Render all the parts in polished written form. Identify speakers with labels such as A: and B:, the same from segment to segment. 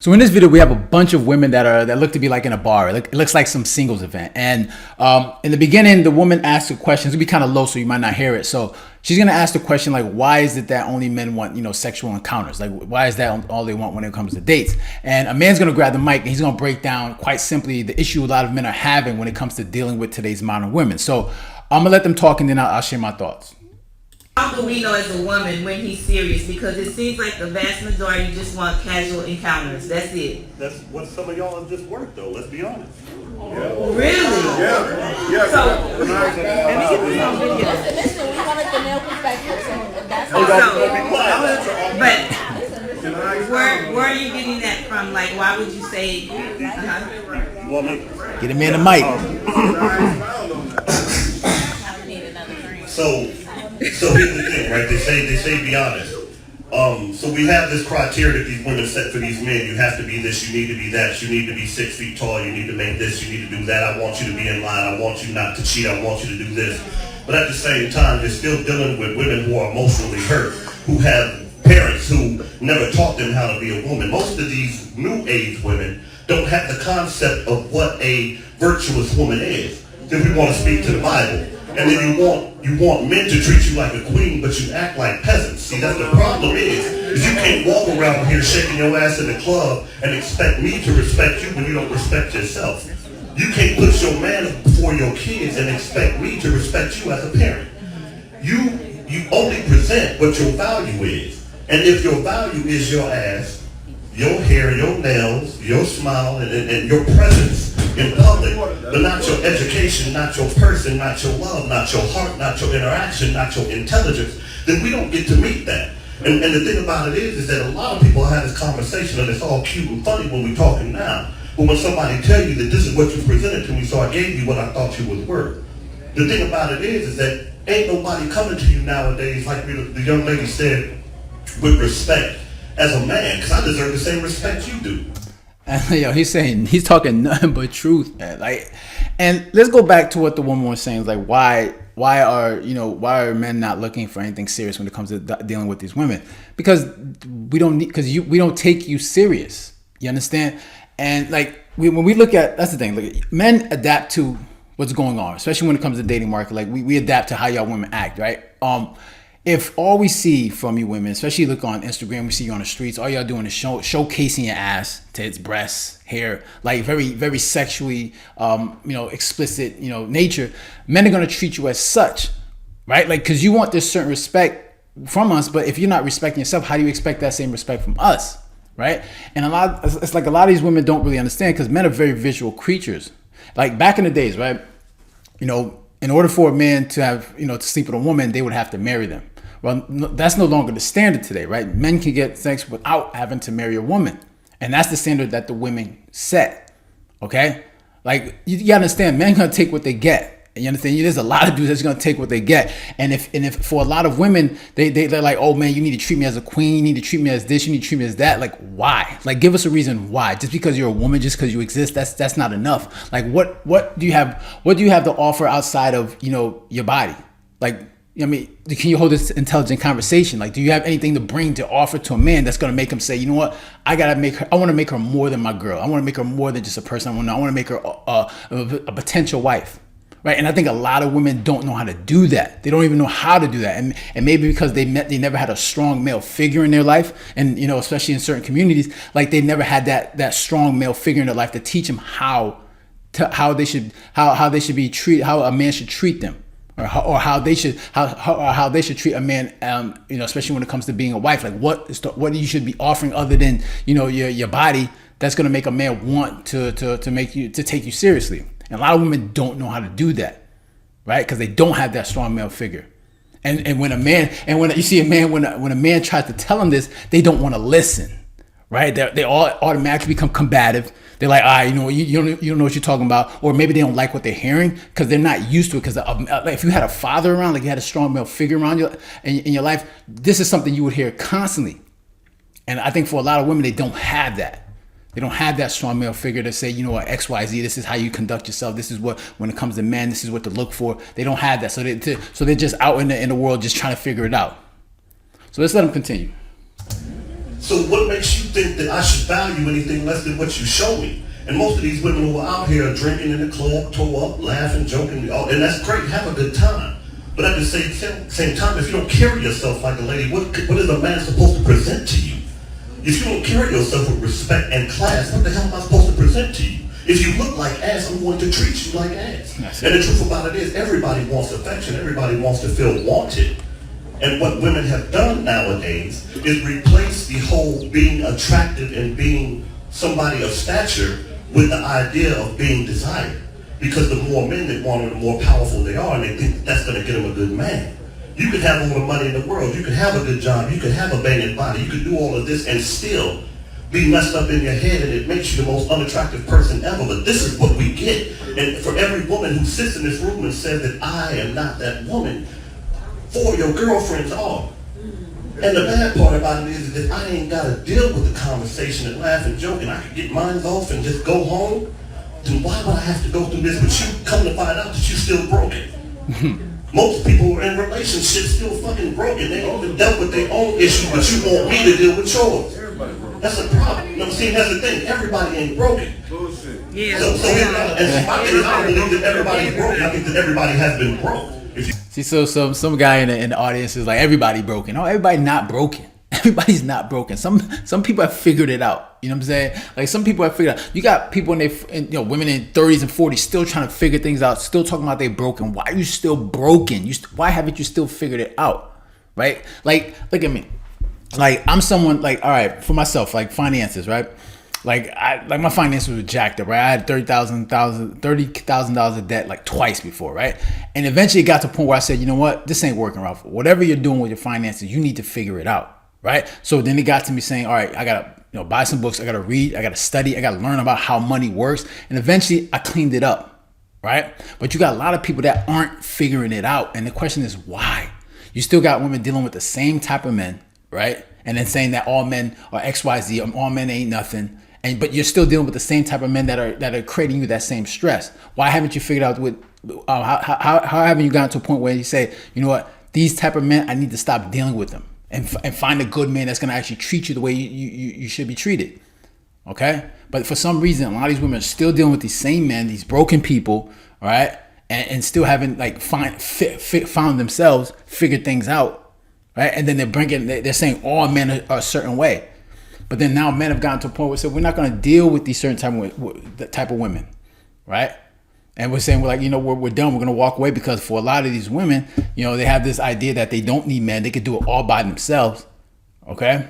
A: So in this video, we have a bunch of women that look to be like in a bar. It looks like some singles event. And in the beginning, the woman asks a question. It's gonna be kind of low, so you might not hear it. So she's gonna ask the question like, "Why is it that only men want sexual encounters? Like, why is that all they want when it comes to dates?" And a man's gonna grab the mic and he's gonna break down quite simply the issue a lot of men are having when it comes to dealing with today's modern women. So I'm gonna let them talk and then I'll share my thoughts.
B: How do we know as a woman when he's serious? Because it seems like the vast majority just want casual encounters. That's it.
C: That's what some of y'all have just worked, though. Let's be honest.
B: Really?
C: Yeah.
B: So, let me get this on video.
D: Listen, we wanted the male perspective, so that's
B: But where are you getting that from? Like, why would you say?
A: Get him in the mic.
C: So here's the thing, right? They say be honest. So we have this criteria that these women set for these men. You have to be this, you need to be that, you need to be 6 feet tall, you need to make this, you need to do that, I want you to be in line, I want you not to cheat, I want you to do this. But at the same time, they're still dealing with women who are emotionally hurt, who have parents who never taught them how to be a woman. Most of these new age women don't have the concept of what a virtuous woman is. Then we want to speak to the Bible. And then you want men to treat you like a queen, but you act like peasants. See, that's the problem is you can't walk around here shaking your ass in the club and expect me to respect you when you don't respect yourself. You can't put your man before your kids and expect me to respect you as a parent. You only present what your value is. And if your value is your ass, your hair, your nails, your smile, and your presence in public, but not your education, not your person, not your love, not your heart, not your interaction, not your intelligence, then we don't get to meet that. And the thing about it is that a lot of people have this conversation and it's all cute and funny when we're talking now. But when somebody tell you that this is what you presented to me, so I gave you what I thought you was worth. The thing about it is that ain't nobody coming to you nowadays, like the young lady said, with respect as a man, because I deserve the same respect you do.
A: And he's talking nothing but truth, man. Like, and let's go back to what the woman was saying. Like, why are men not looking for anything serious when it comes to dealing with these women? Because we don't take you serious. You understand? And like when we look at, that's the thing. Like, men adapt to what's going on, especially when it comes to the dating market. Like we adapt to how y'all women act, right? If all we see from you women, especially look on Instagram, we see you on the streets, all y'all doing is showcasing your ass, tits, breasts, hair, like very, very sexually, explicit, nature. Men are going to treat you as such, right? Like, because you want this certain respect from us, but if you're not respecting yourself, how do you expect that same respect from us, right? And it's like a lot of these women don't really understand because men are very visual creatures. Like back in the days, right? In order for a man to have, to sleep with a woman, they would have to marry them. Well, that's no longer the standard today, right? Men can get sex without having to marry a woman. And that's the standard that the women set, okay? Like, you gotta understand, men gonna take what they get. You understand? There's a lot of dudes that's gonna take what they get. And if for a lot of women, they're like, oh man, you need to treat me as a queen, you need to treat me as this, you need to treat me as that. Like, why? Like, give us a reason why. Just because you're a woman, just because you exist, that's not enough. Like, what do you have to offer outside of, your body? Like, can you hold this intelligent conversation? Like, do you have anything to bring to offer to a man that's gonna make him say, you know what, I want to make her more than my girl. I want to make her more than just a person. I want to make her a potential wife. Right. And I think a lot of women don't know how to do that. They don't even know how to do that. And maybe because they never had a strong male figure in their life. And, especially in certain communities, like they never had that strong male figure in their life to teach them how they should be treated, how a man should treat them. Or how they should treat a man, especially when it comes to being a wife. Like what you should be offering other than your body that's going to make a man want to take you seriously. And a lot of women don't know how to do that, right? Because they don't have that strong male figure. And when you see a man, when a man tries to tell them this, they don't want to listen, right? They all automatically become combative. They're like, you don't know what you're talking about. Or maybe they don't like what they're hearing because they're not used to it. Because if you had a father around, like you had a strong male figure around you in your life, this is something you would hear constantly. And I think for a lot of women, they don't have that. They don't have that strong male figure to say, X, Y, Z, this is how you conduct yourself. This is what, when it comes to men, this is what to look for. They don't have that. So they're just out in the world just trying to figure it out. So let's let them continue.
C: So what makes you think that I should value anything less than what you show me? And most of these women who are out here are drinking in the club, toe up, laughing, joking, and that's great. Have a good time. But at the same time, if you don't carry yourself like a lady, what is a man supposed to present to you? If you don't carry yourself with respect and class, what the hell am I supposed to present to you? If you look like ass, I'm going to treat you like ass. And the truth about it is, everybody wants affection. Everybody wants to feel wanted. And what women have done nowadays is replace the whole being attractive and being somebody of stature with the idea of being desired. Because the more men they want them, the more powerful they are, and they think that's going to get them a good man. You could have all the money in the world, you could have a good job, you could have a banging body, you could do all of this and still be messed up in your head, and it makes you the most unattractive person ever. But this is what we get. And for every woman who sits in this room and says that I am not that woman, 4 of your girlfriends are. And the bad part about it is that I ain't got to deal with the conversation and laugh and joke, and I can get mine off and just go home. Then why would I have to go through this? But you come to find out that you still broken. Most people who are in relationships still fucking broken. They only dealt with their own issues, but you want me to deal with yours. That's a problem. You know what I'm saying? That's the thing. Everybody ain't broken.
B: Yeah.
C: So I don't believe that everybody's broken. I think that everybody has been broke.
A: See, so some guy in the audience is like, everybody broken. No, everybody not broken. Everybody's not broken. Some people have figured it out. You know what I'm saying? Like, some people have figured out. You got people women in 30s and 40s still trying to figure things out, still talking about they broken. Why are you still broken? Why haven't you still figured it out? Right? Like, look at me. Like, I'm someone, like, all right, for myself, like finances, right? Like, my finances were jacked up, right? I had $30,000 of debt like twice before, right? And eventually it got to a point where I said, you know what? This ain't working, Ralph. Whatever you're doing with your finances, you need to figure it out. Right. So then it got to me saying, all right, I got to buy some books. I got to read. I got to study. I got to learn about how money works. And eventually I cleaned it up. Right. But you got a lot of people that aren't figuring it out. And the question is, why? You still got women dealing with the same type of men. Right. And then saying that all men are XYZ, all men ain't nothing. But you're still dealing with the same type of men that are creating you that same stress. Why haven't you figured out how haven't you gotten to a point where you say, you know what, these type of men, I need to stop dealing with them. And find a good man that's going to actually treat you the way you should be treated. Okay? But for some reason, a lot of these women are still dealing with these same men, these broken people, all right? And still haven't like found themselves, figured things out, right? And then they're saying all men are a certain way. But then now men have gotten to a point where they say, we're not going to deal with these certain type of women, right? And we're saying, we're done. We're going to walk away, because for a lot of these women, they have this idea that they don't need men. They could do it all by themselves. Okay.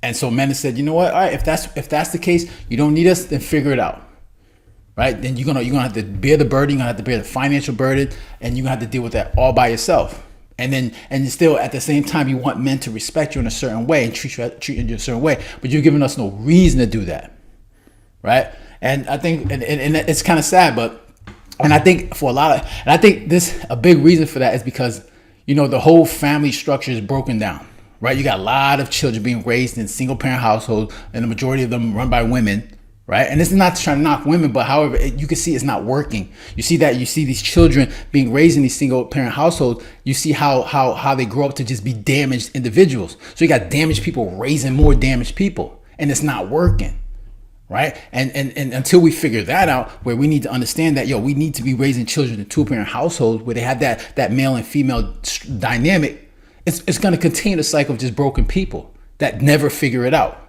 A: And so men have said, you know what? All right, if that's the case, you don't need us, then figure it out. Right. Then you're going to have to bear the burden. You're going to have to bear the financial burden, and you're going to have to deal with that all by yourself. And still at the same time, you want men to respect you in a certain way and treat you in a certain way, but you're giving us no reason to do that. Right. And I think, and it's kind of sad, and I think a big reason for that is because, the whole family structure is broken down, right? You got a lot of children being raised in single parent households, and the majority of them run by women, right? And this is not to try to knock women, but however, you can see it's not working. You see these children being raised in these single parent households. You see how they grow up to just be damaged individuals. So you got damaged people raising more damaged people, and it's not working. Right. And until we figure that out, where we need to understand that, we need to be raising children in 2-parent households where they have that male and female dynamic, it's going to continue the cycle of just broken people that never figure it out.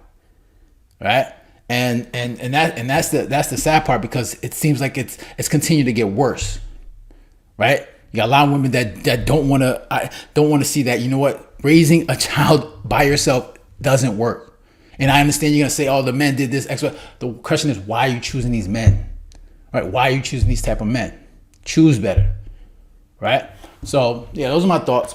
A: Right. And that's the sad part, because it seems like it's continued to get worse. Right. You got a lot of women that don't want to see that, raising a child by yourself doesn't work. And I understand you're going to say, oh, the men did this. The question is, why are you choosing these men? Right? Why are you choosing these type of men? Choose better. Right? So, yeah, those are my thoughts.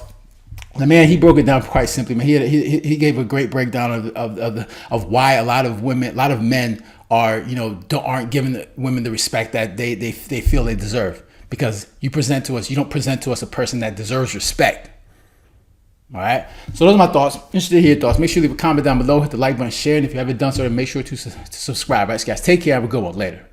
A: The man, he broke it down quite simply. Man, he gave a great breakdown of why a lot of men aren't giving the women the respect that they feel they deserve. Because you don't present to us a person that deserves respect. All right. So those are my thoughts. Interested to hear your thoughts. Make sure you leave a comment down below. Hit the like button, share, and if you haven't done so, then make sure to subscribe. All right, guys. Take care. Have a good one. Later.